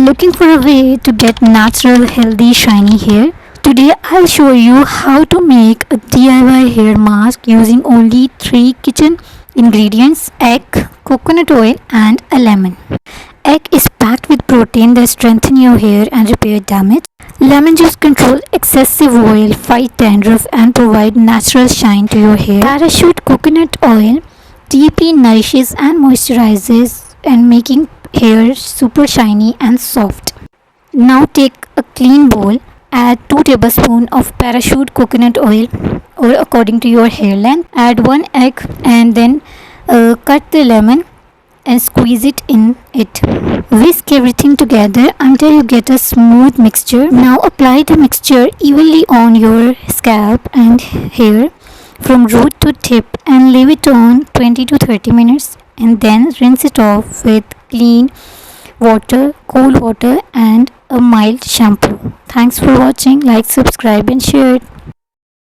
Looking for a way to get natural, healthy, shiny hair? Today I'll show you how to make a DIY hair mask using only 3 kitchen ingredients: egg, coconut oil, and a lemon. Egg is packed with protein that strengthen your hair and repair damage. Lemon juice control excessive oil, fight dandruff, and provide natural shine to your hair. Parachute coconut oil deeply nourishes and moisturizes and making hair super shiny and soft. Now take a clean bowl, add 2 tablespoons of parachute coconut oil or according to your hair length, add 1 egg and then cut the lemon and squeeze it in it. Whisk everything together until you get a smooth mixture. Now apply the mixture evenly on your scalp and hair from root to tip and leave it on 20 to 30 minutes and then rinse it off with clean water, cool water and a mild shampoo. Thanks for watching. Like, subscribe and share it.